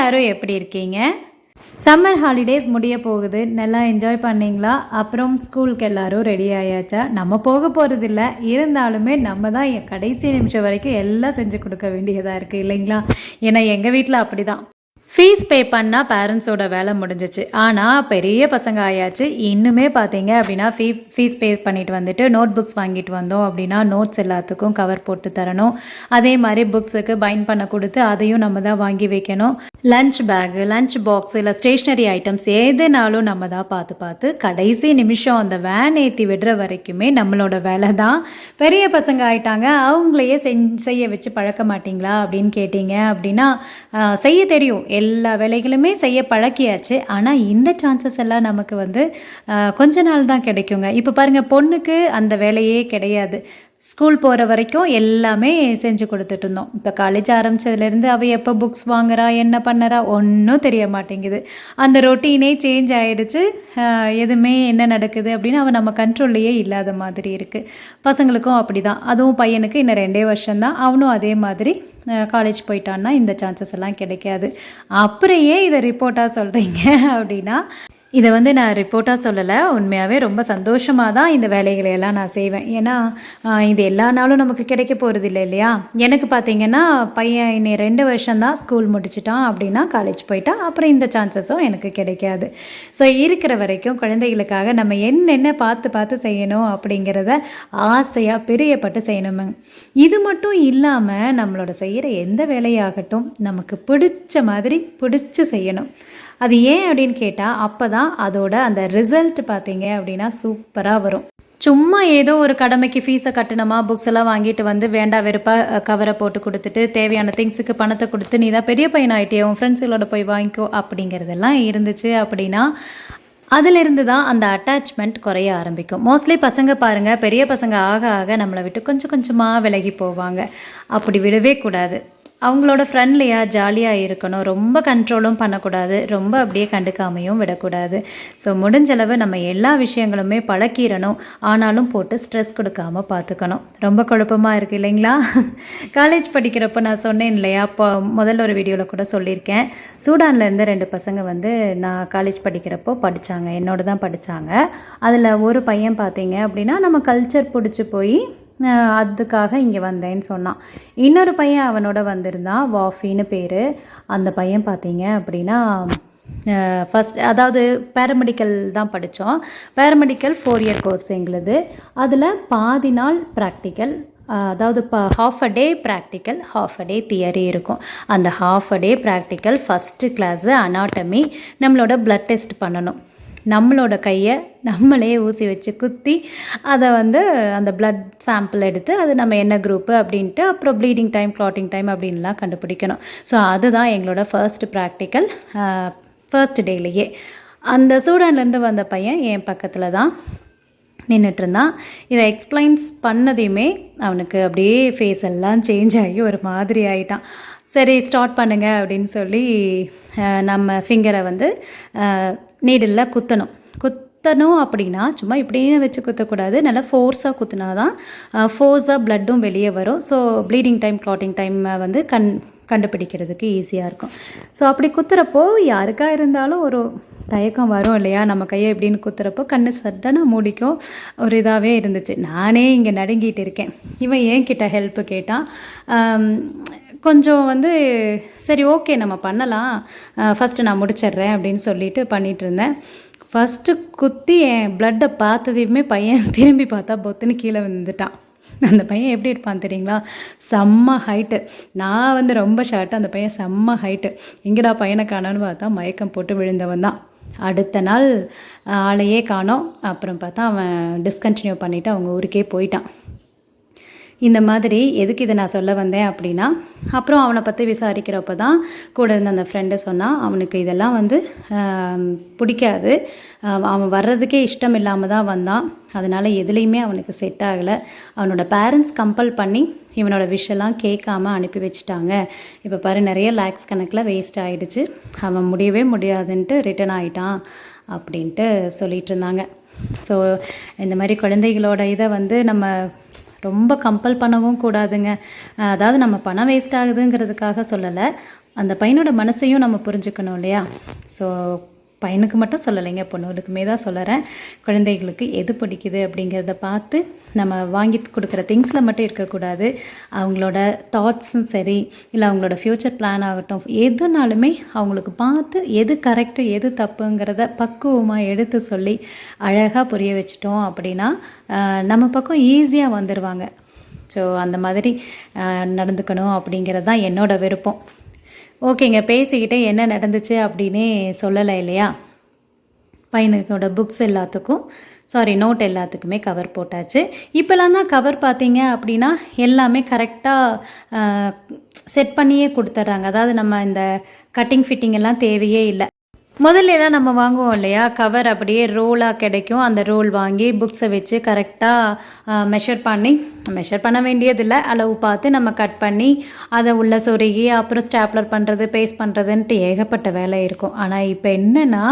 எல்லாரும் எப்படி இருக்கீங்க? சம்மர் ஹாலிடேஸ் முடிய போகுது. நல்லா என்ஜாய் பண்ணீங்களா? அப்புறம் ஸ்கூலுக்கு எல்லாரும் ரெடி ஆயாச்சா? நம்ம போக போகிறதில்ல, இருந்தாலுமே நம்ம தான் கடைசி நிமிஷம் வரைக்கும் எல்லாம் செஞ்சு கொடுக்க வேண்டியதாக இருக்குது இல்லைங்களா? ஏன்னா எங்கள் வீட்டில் அப்படி தான். ஃபீஸ் பே பண்ணால் பேரண்ட்ஸோட வேலை முடிஞ்சிச்சு. ஆனால் பெரிய பசங்க ஆயாச்சு. இன்னுமே பார்த்தீங்க அப்படின்னா ஃபீஸ் பே பண்ணிட்டு வந்துட்டு நோட் புக்ஸ் வாங்கிட்டு வந்தோம் அப்படின்னா நோட்ஸ் எல்லாத்துக்கும் கவர் போட்டு தரணும். அதே மாதிரி புக்ஸுக்கு பைண்ட் பண்ண கொடுத்து அதையும் நம்ம தான் வாங்கி வைக்கணும். லஞ்ச் பேகு, லஞ்ச் பாக்ஸ் இல்லை ஸ்டேஷ்னரி ஐட்டம்ஸ் எதுனாலும் நம்ம தான் பார்த்து கடைசி நிமிஷம் அந்த வேன் ஏற்றி விடுற வரைக்குமே நம்மளோட வேலை தான். பெரிய பசங்க ஆயிட்டாங்க, அவங்களையே செய்ய வச்சு பழக்க மாட்டிங்களா அப்படின்னு கேட்டிங்க அப்படின்னா செய்ய தெரியும். எல்லா வேலைகளுமே செய்ய பழக்கியாச்சு. ஆனால் இந்த சான்சஸ் எல்லாம் நமக்கு வந்து கொஞ்ச நாள் தான் கிடைக்குங்க. இப்போ பாருங்கள், பொண்ணுக்கு அந்த வேலையே கிடையாது. ஸ்கூல் போகிற வரைக்கும் எல்லாமே செஞ்சு கொடுத்துட்டு இருந்தோம். இப்போ காலேஜ் ஆரம்பித்ததுலேருந்து அவள் எப்போ புக்ஸ் வாங்குறா, என்ன பண்ணுறா, ஒன்றும் தெரிய மாட்டேங்குது. அந்த ரொட்டீனே சேஞ்ச் ஆகிடுச்சு. எதுவுமே என்ன நடக்குது அப்படின்னு அவள் நம்ம கண்ட்ரோல்லையே இல்லாத மாதிரி இருக்குது. பசங்களுக்கும் அப்படி தான். அதுவும் பையனுக்கு இன்னும் 2 வருஷம்தான். அவனும் அதே மாதிரி காலேஜ் போயிட்டான்னா இந்த சான்சஸ் எல்லாம் கிடைக்காது. அப்புறம் ஏன் இதை ரிப்போர்ட்டாக சொல்கிறீங்க அப்படின்னா, இதை வந்து நான் ரிப்போர்ட்டாக சொல்லலை, உண்மையாகவே ரொம்ப சந்தோஷமாக தான் இந்த வேலைகளை எல்லாம் நான் செய்வேன். ஏன்னா இது எல்லா நாளும் நமக்கு கிடைக்க போகிறது இல்லை இல்லையா? எனக்கு பார்த்திங்கன்னா பையன் இன்னும் 2 வருஷம்தான் ஸ்கூல் முடிச்சிட்டான் அப்படின்னா காலேஜ் போயிட்டான். அப்புறம் இந்த சான்சஸும் எனக்கு கிடைக்காது. ஸோ இருக்கிற வரைக்கும் குழந்தைகளுக்காக நம்ம என்னென்ன பார்த்து செய்யணும் அப்படிங்கிறத ஆசையாக பிரியப்பட்டு செய்யணுமே. இது மட்டும் இல்லாமல் நம்மளோட செய்கிற எந்த வேலையாகட்டும் நமக்கு பிடிச்ச மாதிரி பிடிச்சி செய்யணும். அது ஏன் அப்படின்னு கேட்டால் அப்போ தான் அதோட அந்த ரிசல்ட் பார்த்தீங்க அப்படின்னா சூப்பராக வரும். சும்மா ஏதோ ஒரு கடமைக்கு ஃபீஸை கட்டணுமா, புக்ஸ் எல்லாம் வாங்கிட்டு வந்து வேண்டா வெறுப்பாக கவரை போட்டு கொடுத்துட்டு தேவையான திங்ஸுக்கு பணத்தை கொடுத்து நீ தான் பெரிய பையன் ஆகிட்டே உன் ஃப்ரெண்ட்ஸுகளோட போய் வாங்கிக்கோ அப்படிங்கிறதெல்லாம் இருந்துச்சு அப்படின்னா அதிலிருந்து தான் அந்த அட்டாச்மெண்ட் குறைய ஆரம்பிக்கும். மோஸ்ட்லி பசங்க பாருங்கள், பெரிய பசங்க ஆக ஆக நம்மளை விட்டு கொஞ்சம் கொஞ்சமாக விலகி போவாங்க. அப்படி விடவே கூடாது. அவங்களோட ஃப்ரெண்ட்லியாக ஜாலியாக இருக்கணும். ரொம்ப கண்ட்ரோலும் பண்ணக்கூடாது, ரொம்ப அப்படியே கண்டுக்காமையும் விடக்கூடாது. ஸோ முடிஞ்சளவு நம்ம எல்லா விஷயங்களுமே பழக்கிடணும். ஆனாலும் போட்டு ஸ்ட்ரெஸ் கொடுக்காமல் பார்த்துக்கணும். ரொம்ப குழப்பமாக இருக்குது இல்லைங்களா? காலேஜ் படிக்கிறப்போ நான் சொன்னேன் இல்லையா, அப்போ முதல்ல ஒரு வீடியோவில் கூட சொல்லியிருக்கேன். சூடான்லேருந்து 2 பசங்க வந்து நான் காலேஜ் படிக்கிறப்போ படித்தாங்க, என்னோட தான் படித்தாங்க. அதில் ஒரு பையன் பார்த்தீங்க அப்படின்னா நம்ம கல்ச்சர் பிடிச்சி போய் அதுக்காக இங்கே வந்தேன்னு சொன்னான். இன்னொரு பையன் அவனோட வந்திருந்தான், வாஃபின்னு பேர். அந்த பையன் பார்த்தீங்க அப்படின்னா ஃபஸ்ட் அதாவது பேராமெடிக்கல் தான் படித்தோம். பேராமெடிக்கல் 4 இயர் கோர்ஸ் எங்களுது. அதில் பாதி நாள் ப்ராக்டிக்கல், அதாவது half a day practical, half a day theory இருக்கும். அந்த half a day practical first class anatomy. நம்மளோட ப்ளட் டெஸ்ட் பண்ணணும். நம்மளோட கையை நம்மளே ஊசி வச்சு குத்தி அதை வந்து அந்த பிளட் சாம்பிள் எடுத்து அது நம்ம என்ன குரூப்பு அப்படின்ட்டு அப்புறம் ப்ளீடிங் டைம், கிளாட்டிங் டைம் அப்படின்லாம் கண்டுபிடிக்கணும். ஸோ அதுதான் எங்களோட ஃபர்ஸ்ட் ப்ராக்டிக்கல் ஃபர்ஸ்ட் டேலேயே. அந்த சூடான்லேருந்து வந்த பையன் என் பக்கத்தில் தான் நின்றுட்டு இருந்தான். இதை எக்ஸ்பிளைன்ஸ் பண்ணதையுமே அவனுக்கு அப்படியே ஃபேஸ் எல்லாம் சேஞ்ச் ஆகி ஒரு மாதிரி ஆகிட்டான். சரி ஸ்டார்ட் பண்ணுங்க அப்படின்னு சொல்லி நம்ம ஃபிங்கரை வந்து நீடில் குத்தணும் அப்படின்னா சும்மா இப்படின்னு வச்சு குத்தக்கூடாது, நல்லா ஃபோர்ஸாக குத்தினா தான் ஃபோர்ஸாக ப்ளட்டும் வெளியே வரும். So bleeding time, clotting time வந்து கண்டுபிடிக்கிறதுக்கு ஈஸியாக இருக்கும். ஸோ அப்படி குத்துறப்போ யாருக்காக இருந்தாலும் ஒரு தயக்கம் வரும் இல்லையா? நம்ம கையை எப்படின்னு குத்துறப்போ கண்ணு சட்டனாக மூடிக்கும். ஒரு இதாகவே இருந்துச்சு. நானே இங்கே நடுங்கிட்டு இருக்கேன். இவன் என்கிட்ட ஹெல்ப்பு கேட்டான். கொஞ்சம் வந்து சரி ஓகே நம்ம பண்ணலாம், ஃபஸ்ட்டு நான் முடிச்சிட்றேன் அப்படின்னு சொல்லிட்டு பண்ணிகிட்டு இருந்தேன். ஃபஸ்ட்டு குத்தி என் ப்ளட்டை பார்த்ததையுமே பையன் திரும்பி பார்த்தா பொத்துன்னு கீழே விழுந்துட்டான். அந்த பையன் எப்படி இருப்பான் தெரியுங்களா? செம்ம ஹைட்டு. நான் வந்து ரொம்ப ஷார்ட்டு, அந்த பையன் செம்ம ஹைட்டு. எங்கடா பையனை காணோன்னு பார்த்தா மயக்கம் போட்டு விழுந்தவன் தான். அடுத்த நாள் ஆளையே காணோம். அப்புறம் பார்த்தா அவன் டிஸ்கண்டினியூ பண்ணிவிட்டு அவங்க ஊருக்கே போயிட்டான். இந்த மாதிரி எதுக்கு இதை நான் சொல்ல வந்தேன் அப்படின்னா, அப்புறம் அவனை பற்றி விசாரிக்கிறப்ப தான் கூட இருந்த அந்த ஃப்ரெண்டு சொன்னான், அவனுக்கு இதெல்லாம் வந்து பிடிக்காது, அவன் வர்றதுக்கே இஷ்டம் இல்லாமல் தான் வந்தான். அதனால் எதுலேயுமே அவனுக்கு செட் ஆகலை. அவனோட பேரண்ட்ஸ் கம்பல் பண்ணி இவனோட விஷயம்லாம் கேட்காம அனுப்பி வச்சுட்டாங்க. இப்போ பாரு நிறைய லேக்ஸ் கணக்கில் வேஸ்ட் ஆகிடுச்சு, அவன் முடியவே முடியாதுன்ட்டு ரிட்டன் ஆகிட்டான் அப்படின்ட்டு சொல்லிகிட்டு இருந்தாங்க. ஸோ இந்த மாதிரி குழந்தைகளோட இதை வந்து நம்ம ரொம்ப கம்பல் பண்ணவும் கூடாதுங்க. அதாவது நம்ம பணம் வேஸ்ட் ஆகுதுங்கிறதுக்காக சொல்லலை, அந்த பையனோட மனசையும் நம்ம புரிஞ்சுக்கணும் இல்லையா. ஸோ பையனுக்கு மட்டும் சொல்லலைங்க, பொண்ணுகளுக்குமே தான் சொல்லுறேன். குழந்தைகளுக்கு எது பிடிக்குது அப்படிங்கிறத பார்த்து நம்ம வாங்கி கொடுக்குற திங்ஸில் மட்டும் இருக்கக்கூடாது. அவங்களோட தாட்ஸும் சரி, இல்லை அவங்களோட ஃப்யூச்சர் பிளான் ஆகட்டும், எதுனாலுமே அவங்களுக்கு பார்த்து எது கரெக்டு எது தப்புங்கிறத பக்குவமாக எடுத்து சொல்லி அழகாக புரிய வச்சிட்டோம் அப்படின்னா நம்ம பக்கம் ஈஸியாக வந்துடுவாங்க. ஸோ அந்த மாதிரி நடந்துக்கணும் அப்படிங்கிறது தான் என்னோட விருப்பம். ஓகேங்க, பேசிக்கிட்டே என்ன நடந்துச்சு அப்படின்னே சொல்லலை இல்லையா. பையனுக்கோட புக்ஸ் எல்லாத்துக்கும் நோட் எல்லாத்துக்குமே கவர் போட்டாச்சு. இப்போலாம் தான் கவர் பார்த்தீங்க அப்படின்னா எல்லாமே கரெக்டாக செட் பண்ணியே கொடுத்துட்றாங்க. அதாவது நம்ம இந்த கட்டிங் ஃபிட்டிங் எல்லாம் தேவையே இல்லை. முதல்லலாம் நம்ம வாங்குவோம் இல்லையா, கவர் அப்படியே ரோலாக கிடைக்கும். அந்த ரோல் வாங்கி புக்ஸை வச்சு கரெக்டாக மெஷர் பண்ண வேண்டியதில்லை, அளவு பார்த்து நம்ம கட் பண்ணி அதை உள்ள சொருகி அப்புறம் ஸ்டாப்லர் பண்ணுறது, பேஸ்ட் பண்ணுறதுன்ட்டு ஏகப்பட்ட வேலை இருக்கும். ஆனால் இப்போ என்னென்னா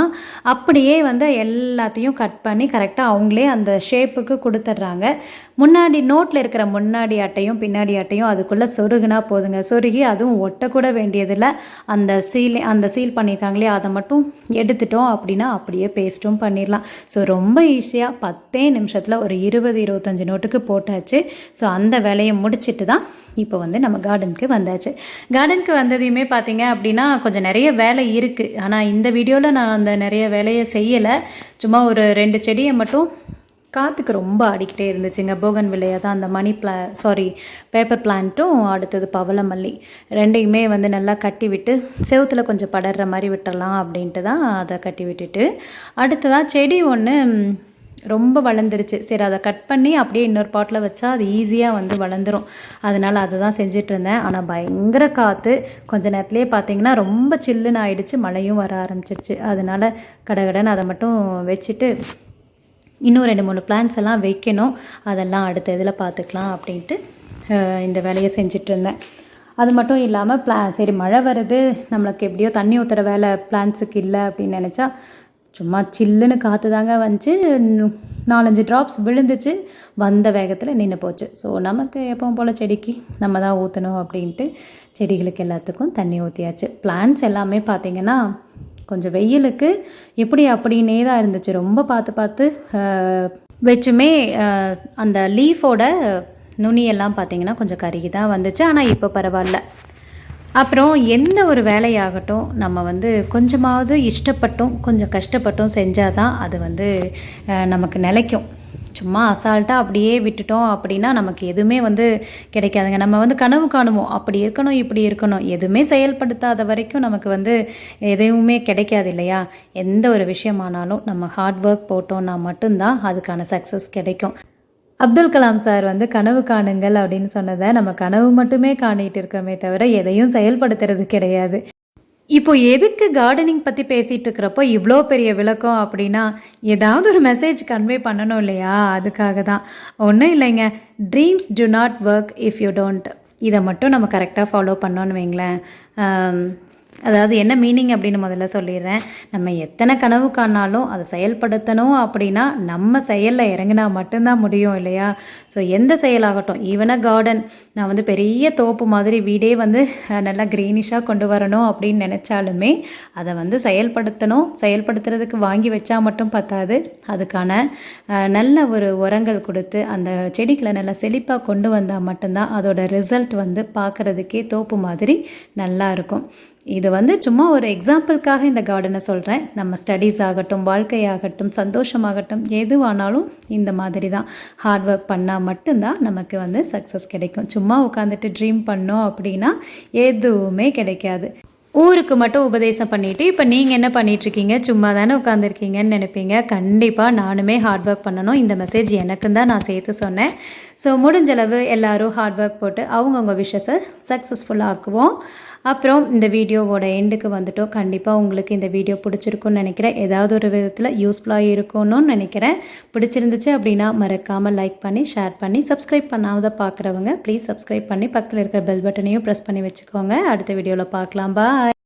அப்படியே எல்லாத்தையும் கட் பண்ணி கரெக்டாக அவங்களே அந்த ஷேப்புக்கு கொடுத்துட்றாங்க. முன்னாடி நோட்டில் இருக்கிற முன்னாடி அட்டையும் பின்னாடி அட்டையும் அதுக்குள்ளே சொருகுனா போதுங்க. சொருகி அதுவும் ஒட்டக்கூட வேண்டியதில்லை. அந்த சீல் பண்ணியிருக்காங்களே அதை மட்டும் எடுத்துட்டோம் அப்படின்னா அப்படியே பேஸ்ட்டும் பண்ணிடலாம். ஸோ ரொம்ப ஈஸியாக 10 நிமிஷத்தில் ஒரு 20-25 நோட்டுக்கு போட்டாச்சு. ஸோ அந்த வேலையை முடிச்சுட்டு தான் இப்போ நம்ம கார்டனுக்கு வந்தாச்சு. கார்டனுக்கு வந்ததையுமே பார்த்தீங்க அப்படின்னா கொஞ்சம் நிறைய வேலை இருக்குது. ஆனால் இந்த வீடியோவில் நான் அந்த நிறைய வேலையை செய்யலை. சும்மா ஒரு 2 செடியை மட்டும் காற்றுக்கு ரொம்ப ஆடிக்கிட்டே இருந்துச்சுங்க. போகன் வில்லையா தான் அந்த பேப்பர் பிளான்ட்டும் அடுத்தது பவளமல்லி ரெண்டையுமே நல்லா கட்டி விட்டு செவுத்தில் கொஞ்சம் படர்ற மாதிரி விட்டுடலாம் அப்படின்ட்டு தான் அதை கட்டி விட்டுட்டு, அடுத்ததாக செடி ஒன்று ரொம்ப வளர்ந்துருச்சு. சரி, அதை கட் பண்ணி அப்படியே இன்னொரு பாட்டில் வச்சா அது ஈஸியாக வளர்ந்துடும். அதனால் அதை தான் செஞ்சிட்ருந்தேன். ஆனால் பயங்கர காற்று. கொஞ்சம் நேரத்துலேயே பார்த்தீங்கன்னா ரொம்ப சில்லுன்னு ஆயிடுச்சு, மழையும் வர ஆரம்பிச்சிருச்சு. அதனால் கடகடன்னு அதை மட்டும் வச்சுட்டு இன்னும் 2-3 பிளான்ஸ் எல்லாம் வைக்கணும். அதெல்லாம் அடுத்த இதில் பார்த்துக்கலாம் அப்படின்ட்டு இந்த வேலையை செஞ்சிட்ருந்தேன். அது மட்டும் இல்லாமல் சரி மழை வருது, நம்மளுக்கு எப்படியோ தண்ணி ஊற்றுற வேலை பிளான்ஸுக்கு இல்லை அப்படின்னு நினச்சா சும்மா சில்லுன்னு காற்று தாங்க வந்துச்சு. 4-5 ட்ராப்ஸ் விழுந்துச்சு, வந்த வேகத்தில் நின்று போச்சு. ஸோ நமக்கு எப்பவும் போல் செடிக்கு நம்ம தான் ஊற்றணும் அப்படின்ட்டு செடிகளுக்கு எல்லாத்துக்கும் தண்ணி ஊற்றியாச்சு. பிளான்ஸ் எல்லாமே பார்த்திங்கன்னா கொஞ்சம் வெயிலுக்கு இப்படி அப்படின்னே தான் இருந்துச்சு. ரொம்ப பார்த்து வச்சுமே அந்த லீஃபோட நுனியெல்லாம் பார்த்திங்கன்னா கொஞ்சம் கருகி தான் வந்துச்சு. ஆனால் இப்போ பரவாயில்ல. அப்புறம் எந்த ஒரு வேலையாகட்டும் நம்ம கொஞ்சமாவது இஷ்டப்பட்டும் கொஞ்சம் கஷ்டப்பட்டும் செஞ்சால் தான் அது நமக்கு நிலைக்கும். சும்மா அசால்ட்டாக அப்படியே விட்டுட்டோம் அப்படின்னா நமக்கு எதுவுமே கிடைக்காதுங்க. நம்ம கனவு காணுவோம், அப்படி இருக்கணும் இப்படி இருக்கணும், எதுவுமே செயல்படுத்தாத வரைக்கும் நமக்கு எதுவுமே கிடைக்காது இல்லையா. எந்த ஒரு விஷயமானாலும் நம்ம ஹார்ட் ஒர்க் போட்டோம்னா மட்டும்தான் அதுக்கான சக்ஸஸ் கிடைக்கும். அப்துல் கலாம் சார் கனவு காணுங்கள் அப்படின்னு சொன்னதை நம்ம கனவு மட்டுமே காணிட்டு இருக்கோமே தவிர எதையும் செயல்படுத்துறது கிடையாது. இப்போ எதுக்கு கார்டனிங் பற்றி பேசிகிட்டு இருக்கிறப்போ இவ்வளோ பெரிய விளக்கம் அப்படின்னா ஏதாவது ஒரு மெசேஜ் கன்வே பண்ணணும் இல்லையா, அதுக்காக தான். ஒன்றும் இல்லைங்க, dreams to not work if you don't. இதை மட்டும் நம்ம கரெக்டாக ஃபாலோ பண்ணோன்னு வைங்களேன். அதாவது என்ன மீனிங் அப்படின்னு முதல்ல சொல்லிடுறேன். நம்ம எத்தனை கனவு காணாலும் அதை செயல்படுத்தணும் அப்படின்னா நம்ம செயலில் இறங்கினா மட்டும்தான் முடியும் இல்லையா. ஸோ எந்த செயலாகட்டும், ஈவனாக கார்டன், நான் பெரிய தோப்பு மாதிரி வீடே நல்லா க்ரீனிஷாக கொண்டு வரணும் அப்படின்னு நினச்சாலுமே அதை செயல்படுத்தணும். செயல்படுத்துறதுக்கு வாங்கி வச்சா மட்டும் பத்தாது, அதுக்கான நல்ல ஒரு உரங்கள் கொடுத்து அந்த செடிகளை நல்லா செழிப்பாக கொண்டு வந்தால் மட்டும்தான் அதோட ரிசல்ட் பார்க்குறதுக்கே தோப்பு மாதிரி நல்லா இருக்கும். இது சும்மா ஒரு எக்ஸாம்பிளுக்காக இந்த கார்டனை சொல்கிறேன். நம்ம ஸ்டடீஸ் ஆகட்டும், வாழ்க்கையாகட்டும், சந்தோஷமாகட்டும், எதுவானாலும் இந்த மாதிரி தான் ஹார்ட் ஒர்க் பண்ணால் மட்டும்தான் நமக்கு சக்ஸஸ் கிடைக்கும். சும்மா உட்காந்துட்டு ட்ரீம் பண்ணோம் அப்படின்னா எதுவுமே கிடைக்காது. ஊருக்கு மட்டும் உபதேசம் பண்ணிவிட்டு இப்போ நீங்கள் என்ன பண்ணிகிட்ருக்கீங்க, சும்மா தானே உட்காந்துருக்கீங்கன்னு நினைப்பீங்க. கண்டிப்பாக நானுமே ஹார்ட் ஒர்க் பண்ணணும். இந்த மெசேஜ் எனக்கும் தான் நான் சேர்த்து சொன்னேன். ஸோ முடிஞ்சளவு எல்லோரும் ஹார்ட் ஒர்க் போட்டு அவங்கவுங்க விஷஸை சக்ஸஸ்ஃபுல்லாக ஆக்குவோம். அப்புறம் இந்த வீடியோவோட எண்டுக்கு வந்துட்டோம். கண்டிப்பாக உங்களுக்கு இந்த வீடியோ பிடிச்சிருக்குன்னு நினைக்கிறேன். ஏதாவது ஒரு விதத்தில் யூஸ்ஃபுல்லாக இருக்கணும்னு நினைக்கிறேன். பிடிச்சிருந்துச்சு அப்படின்னா மறக்காமல் லைக் பண்ணி, ஷேர் பண்ணி, சப்ஸ்கிரைப் பண்ணாத பார்க்குறவங்க ப்ளீஸ் சப்ஸ்கிரைப் பண்ணி பக்கத்தில் இருக்கிற பெல் பட்டனையும் ப்ரெஸ் பண்ணி வச்சுக்கோங்க. அடுத்த வீடியோவில் பார்க்கலாம். பாய்.